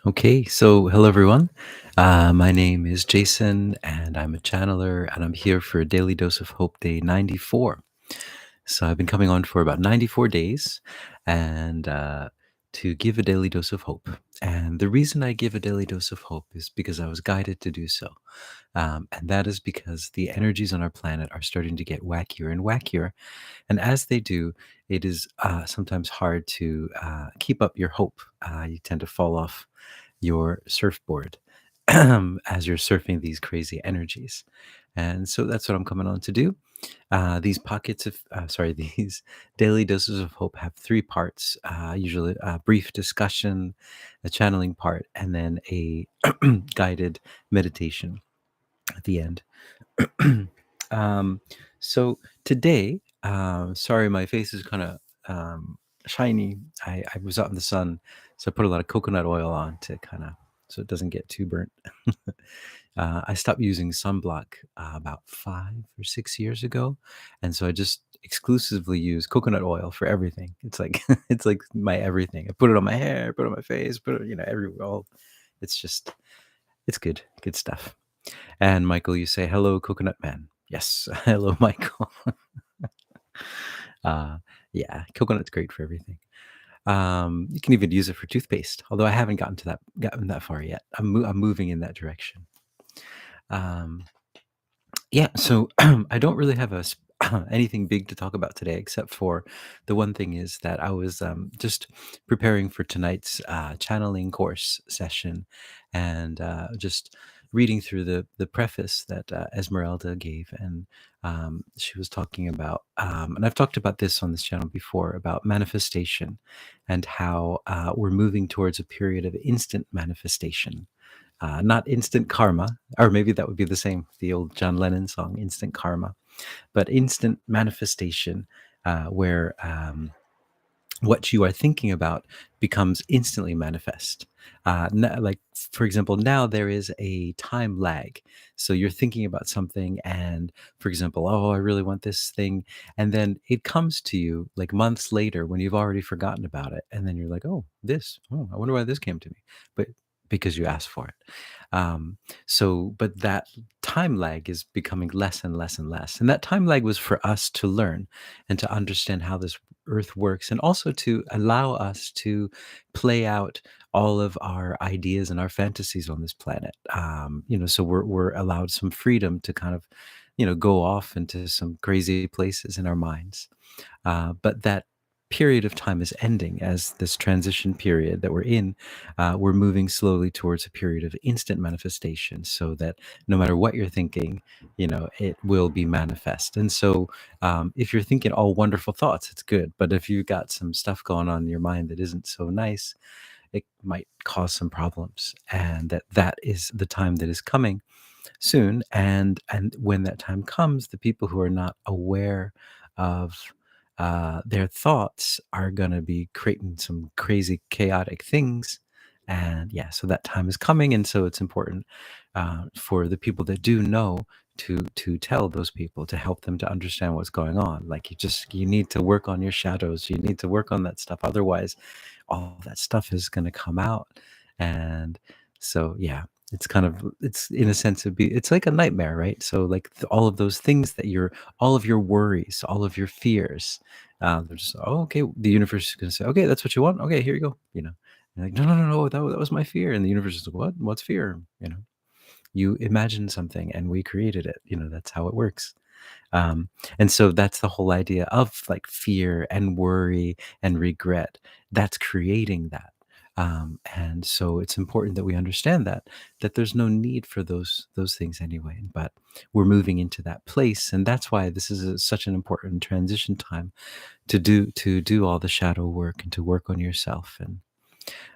Okay, so hello everyone. My name is Jason, and I'm a channeler, and I'm here for a daily dose of hope day 94. So I've been coming on for about 94 days, and to give a daily dose of hope. And the reason I give a daily dose of hope is because I was guided to do so. And that is because the energies on our planet are starting to get wackier and wackier. And as they do, it is sometimes hard to keep up your hope. You tend to fall off your surfboard as you're surfing these crazy energies. And so that's what I'm coming on to do. These pockets of, sorry, these daily doses of hope have three parts, usually a brief discussion, a channeling part, and then a guided meditation at the end. um, so today, sorry, my face is kind of shiny. I was out in the sun, so I put a lot of coconut oil on to kind of so it doesn't get too burnt. I stopped using sunblock about 5 or 6 years ago, and so I just exclusively use coconut oil for everything. It's like it's like my everything. I put it on my hair, put it on my face, put it everywhere. All it's just it's good stuff. And Michael, you say hello, coconut man. Yes, hello, Michael. uh, yeah, coconut's great for everything. You can even use it for toothpaste, although I haven't gotten that far yet. I'm moving in that direction. Um, yeah, so I don't really have anything big to talk about today, except for the one thing is that I was just preparing for tonight's channeling course session, and just reading through the preface that Esmeralda gave, and she was talking about, and I've talked about this on this channel before, about manifestation, and how we're moving towards a period of instant manifestation, not instant karma, or maybe that would be the same, the old John Lennon song, Instant Karma, but instant manifestation, where what you are thinking about becomes instantly manifest. Like, for example, now there is a time lag. So you're thinking about something, and for example, oh, I really want this thing. And then it comes to you like months later when you've already forgotten about it. And then you're like, oh, I wonder why this came to me. But because you asked for it. Um, but that time lag is becoming less and less and less. And that time lag was for us to learn and to understand how this earth works, and also to allow us to play out all of our ideas and our fantasies on this planet. So we're allowed some freedom to kind of go off into some crazy places in our minds, but that period of time is ending. As this transition period that we're in, we're moving slowly towards a period of instant manifestation, so that no matter what you're thinking, it will be manifest. And so if you're thinking all wonderful thoughts, it's good, but if you've got some stuff going on in your mind that isn't so nice, it might cause some problems. And that is the time that is coming soon. And when that time comes, the people who are not aware of their thoughts are going to be creating some crazy chaotic things. And yeah, so that time is coming, and so it's important for the people that do know to tell those people, to help them to understand what's going on. Like, you need to work on your shadows, you need to work on that stuff, otherwise all that stuff is going to come out. And so yeah, it's in a sense it's like a nightmare, right? So like all of those things that all of your worries, all of your fears, they're just, oh, okay, the universe is going to say, okay, that's what you want, okay, here you go. You're like, no, no, no, no, that was my fear. And the universe is like, what's fear? You imagine something and we created it. That's how it works. And so that's the whole idea of like fear and worry and regret. That's creating that. And so it's important that we understand that there's no need for those things anyway. But we're moving into that place, and that's why this is such an important transition time to do all the shadow work and to work on yourself. And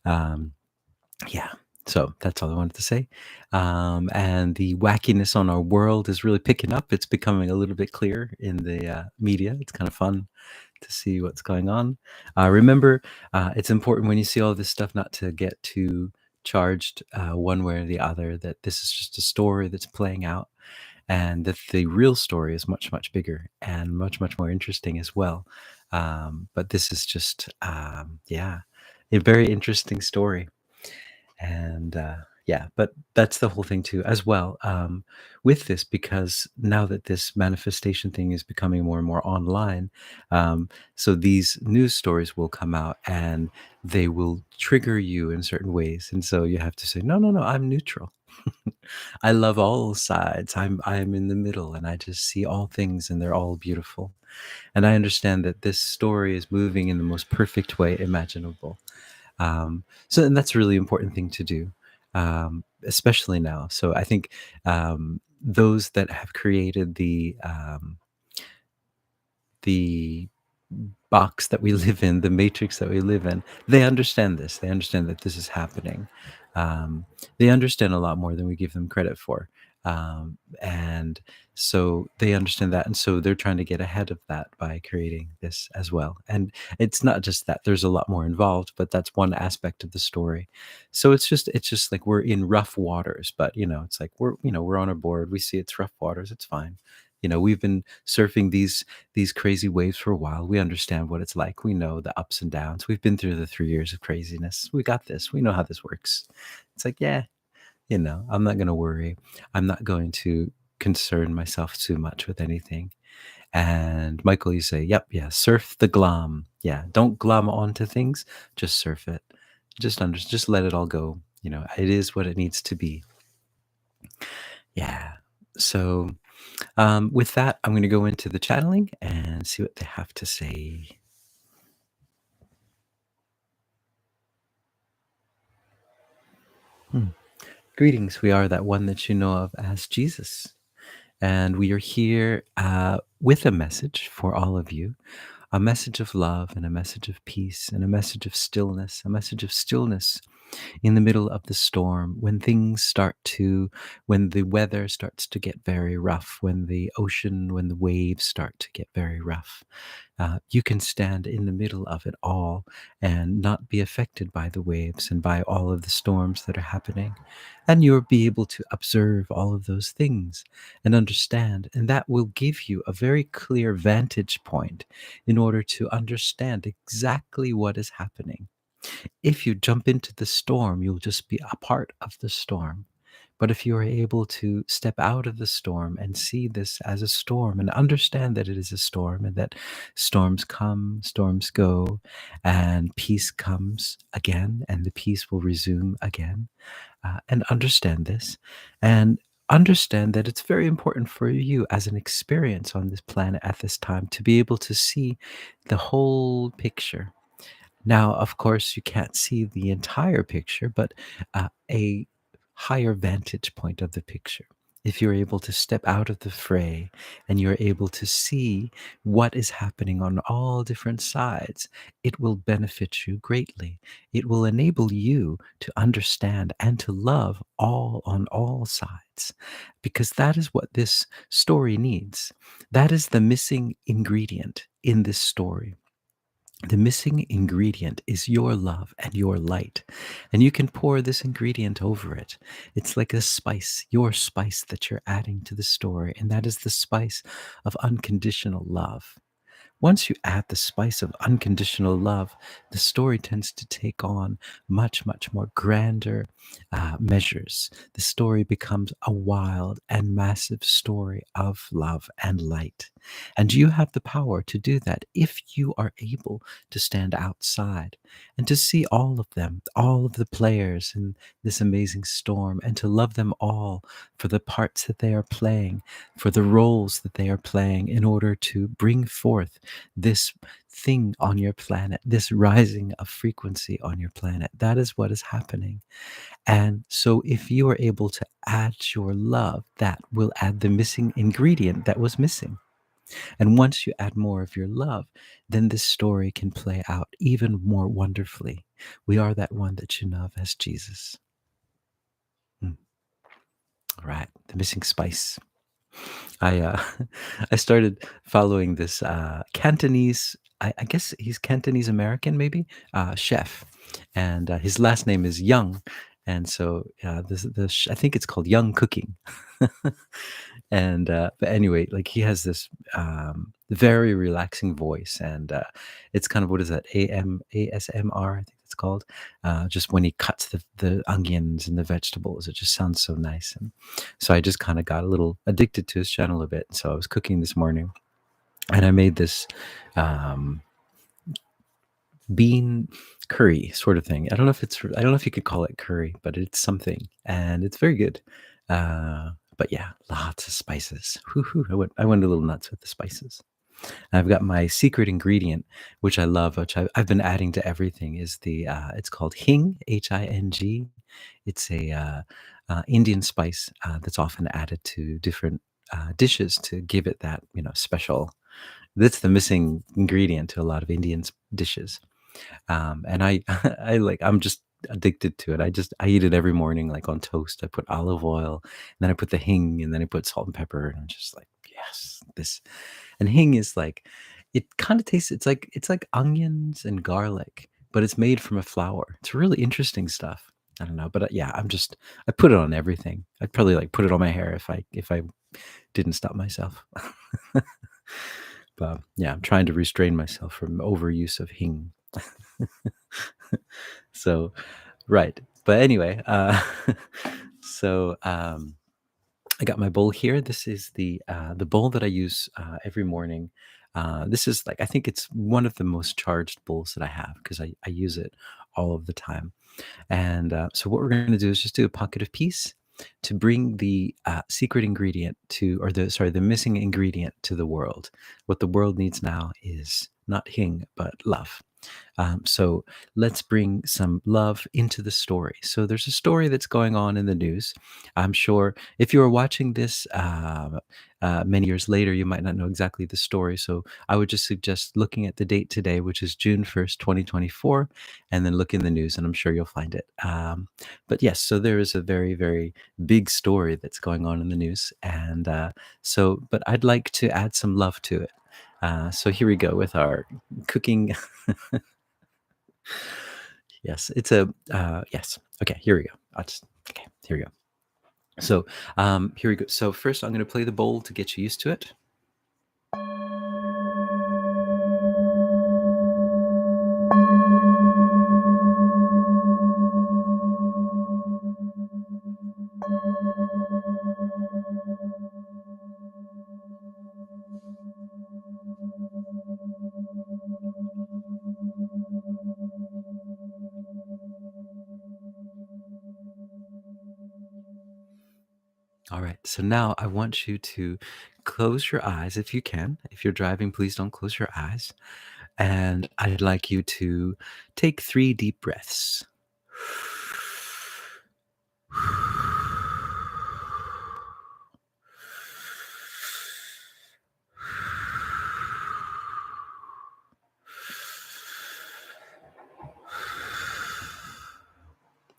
um, yeah. So that's all I wanted to say. And the wackiness on our world is really picking up. It's becoming a little bit clearer in the media. It's kind of fun to see what's going on. Remember, it's important when you see all this stuff not to get too charged one way or the other, that this is just a story that's playing out, and that the real story is much, much bigger and much, much more interesting as well. But this is just, yeah, a very interesting story. And yeah, but that's the whole thing too, as well. With this, because now that this manifestation thing is becoming more and more online, so these news stories will come out and they will trigger you in certain ways, and so you have to say, no, no, no, I'm neutral. I love all sides. I'm in the middle, and I just see all things, and they're all beautiful. And I understand that this story is moving in the most perfect way imaginable. So, and that's a really important thing to do, especially now. So, I think those that have created the box that we live in, the matrix that we live in, they understand this. They understand that this is happening. They understand a lot more than we give them credit for. And so they understand that. And so they're trying to get ahead of that by creating this as well. And it's not just that, there's a lot more involved, but that's one aspect of the story. So it's just like we're in rough waters, but it's like we're on a board. We see it's rough waters. It's fine. We've been surfing these crazy waves for a while. We understand what it's like. We know the ups and downs. We've been through the 3 years of craziness. We got this. We know how this works. It's like, yeah, I'm not going to worry. I'm not going to concern myself too much with anything. And Michael, you say, yep, yeah, surf the glom. Yeah, don't glom onto things. Just surf it. Just let it all go. It is what it needs to be. Yeah. So with that, I'm going to go into the channeling and see what they have to say. Hmm. Greetings. We are that one that you know of as Jesus. And we are here with a message for all of you, a message of love and a message of peace and a message of stillness, in the middle of the storm, when the weather starts to get very rough, when the waves start to get very rough. You can stand in the middle of it all and not be affected by the waves and by all of the storms that are happening. And you'll be able to observe all of those things and understand. And that will give you a very clear vantage point in order to understand exactly what is happening. If you jump into the storm, you'll just be a part of the storm. But if you are able to step out of the storm and see this as a storm and understand that it is a storm and that storms come, storms go, and peace comes again, and the peace will resume again, and understand this and understand that it's very important for you as an experience on this planet at this time to be able to see the whole picture. Now, of course, you can't see the entire picture, but a higher vantage point of the picture. If you're able to step out of the fray and you're able to see what is happening on all different sides, it will benefit you greatly. It will enable you to understand and to love all on all sides, because that is what this story needs. That is the missing ingredient in this story. The missing ingredient is your love and your light. And you can pour this ingredient over it. It's like a spice, your spice that you're adding to the story. And that is the spice of unconditional love. Once you add the spice of unconditional love, the story tends to take on much, much more grander measures. The story becomes a wild and massive story of love and light. And you have the power to do that if you are able to stand outside and to see all of them, all of the players in this amazing storm, and to love them all for the parts that they are playing, for the roles that they are playing in order to bring forth this thing on your planet, this rising of frequency on your planet. That is what is happening. And so, if you are able to add your love, that will add the missing ingredient that was missing. And once you add more of your love, then this story can play out even more wonderfully. We are that one that you know of as Jesus. Mm. All right, the missing spice. I I started following this Cantonese. I guess he's Cantonese American, maybe chef, and his last name is Young, and so I think it's called Young Cooking, and but anyway, like he has this very relaxing voice, and it's kind of, what is that, ASMR? I think that's it's called. Just when he cuts the onions and the vegetables, it just sounds so nice. And so I just kind of got a little addicted to his channel a bit. So I was cooking this morning, and I made this um, bean curry sort of thing. I don't know if you could call it curry, but it's something, and it's very good. But yeah, lots of spices. Whoo-hoo, I went a little nuts with the spices. I've got my secret ingredient, which I love, which I've been adding to everything. Is the It's called hing, Hing. It's a Indian spice that's often added to different dishes to give it that special. That's the missing ingredient to a lot of Indian dishes. And I I'm just addicted to it. I eat it every morning, like on toast. I put olive oil, and then I put the hing, and then I put salt and pepper, and I'm just like, yes, this. And hing is like, it kind of tastes. It's like onions and garlic, but it's made from a flour. It's really interesting stuff. I don't know, but yeah, I put it on everything. I'd probably like put it on my hair if I didn't stop myself. But yeah, I'm trying to restrain myself from overuse of hing. So, right. But anyway, so I got my bowl here. This is the bowl that I use every morning. This is like, I think it's one of the most charged bowls that I have because I use it all of the time. And so what we're going to do is just do a pocket of peace to bring the secret ingredient to, or the missing ingredient to the world. What the world needs now is not hing, but love. So let's bring some love into the story. So there's a story that's going on in the news. I'm sure if you are watching this many years later, you might not know exactly the story. So I would just suggest looking at the date today, which is June 1st, 2024, and then look in the news, and I'm sure you'll find it. But yes, so there is a very, very big story that's going on in the news. And but I'd like to add some love to it. So here we go with our cooking. Yes, it's a yes. Okay, here we go. Okay, here we go. So here we go. So first, I'm going to play the bowl to get you used to it. All right. So now I want you to close your eyes if you can. If you're driving, please don't close your eyes. And I'd like you to take 3 deep breaths.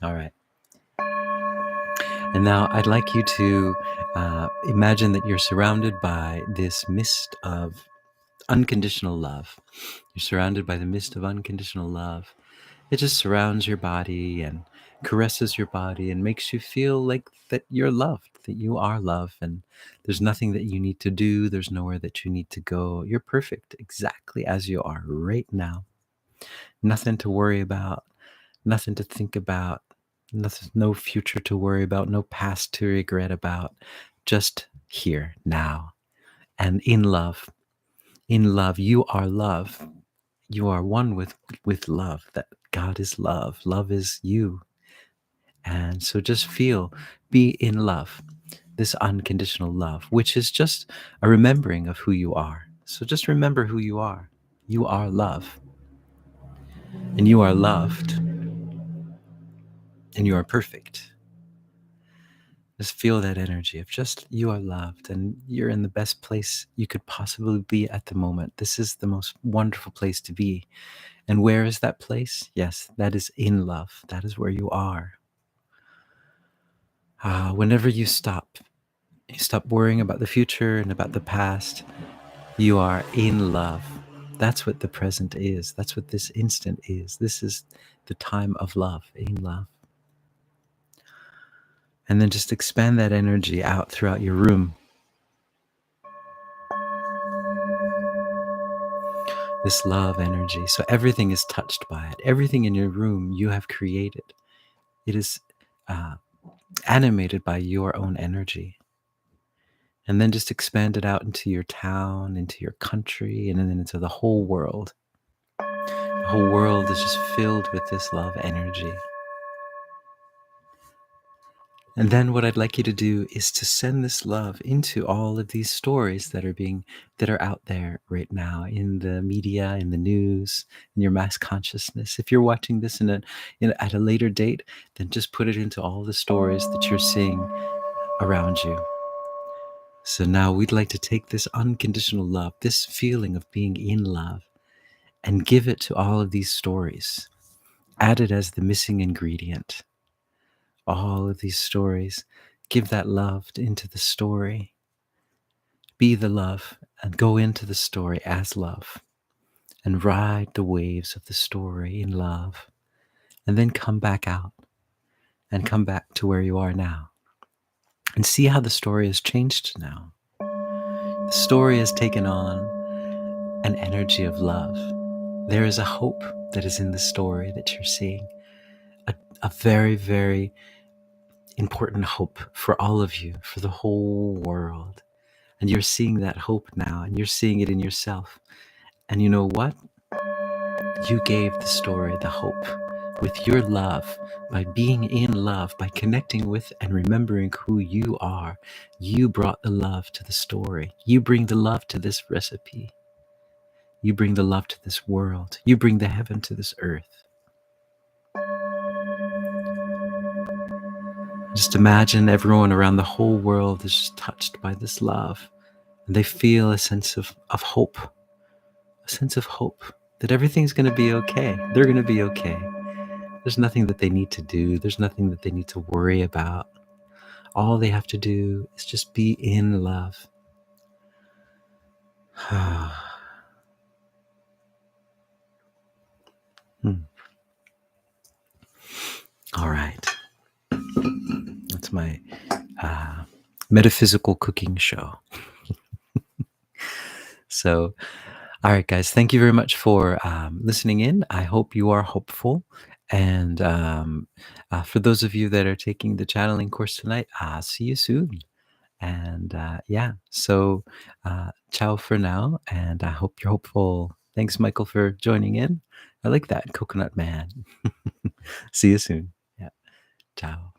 All right. And now I'd like you to imagine that you're surrounded by this mist of unconditional love. You're surrounded by the mist of unconditional love. It just surrounds your body and caresses your body and makes you feel like that you're loved, that you are love, and there's nothing that you need to do. There's nowhere that you need to go. You're perfect exactly as you are right now. Nothing to worry about, nothing to think about, nothing, no future to worry about, no past to regret about. Just here now and in love. In love, you are love. You are one with love. That God is love. Love is you. And so just be in love, this unconditional love, which is just a remembering of who you are. So just remember who you are. You are love, and you are loved, and you are perfect. Just feel that energy of just you are loved, and you're in the best place you could possibly be at the moment. This is the most wonderful place to be. And where is that place? Yes, that is in love. That is where you are. Whenever you stop worrying about the future and about the past. You are in love. That's what the present is. That's what this instant is. This is the time of love, in love. And then just expand that energy out throughout your room. this love energy. So everything is touched by it. Everything in your room you have created. It is uh, animated by your own energy. And then just expand it out into your town, into your country, and then into the whole world. The whole world is just filled with this love energy. And then what I'd like you to do is to send this love into all of these stories that are out there right now in the media, in the news, in your mass consciousness. If you're watching this at a later date, then just put it into all the stories that you're seeing around you. So now we'd like to take this unconditional love, this feeling of being in love, and give it to all of these stories. Add it as the missing ingredient. All of these stories, give that love into the story. Be the love and go into the story as love and ride the waves of the story in love, and then come back out and come back to where you are now and see how the story has changed now. The story has taken on an energy of love. There is a hope that is in the story that you're seeing, a very, very important hope for all of you, for the whole world. And you're seeing that hope now, and you're seeing it in yourself. And you know what? You gave the story the hope with your love, by being in love, by connecting with and remembering who you are. You brought the love to the story. You bring the love to this recipe. You bring the love to this world. You bring the heaven to this earth. Just imagine everyone around the whole world is just touched by this love. And they feel a sense of hope, a sense of hope that everything's going to be okay. They're going to be okay. There's nothing that they need to do. There's nothing that they need to worry about. All they have to do is just be in love. All right. That's my metaphysical cooking show. So, all right, guys, thank you very much for listening in. I hope you are hopeful. And for those of you that are taking the channeling course tonight, see you soon. And so ciao for now. And I hope you're hopeful. Thanks, Michael, for joining in. I like that, Coconut Man. See you soon. Yeah. Ciao.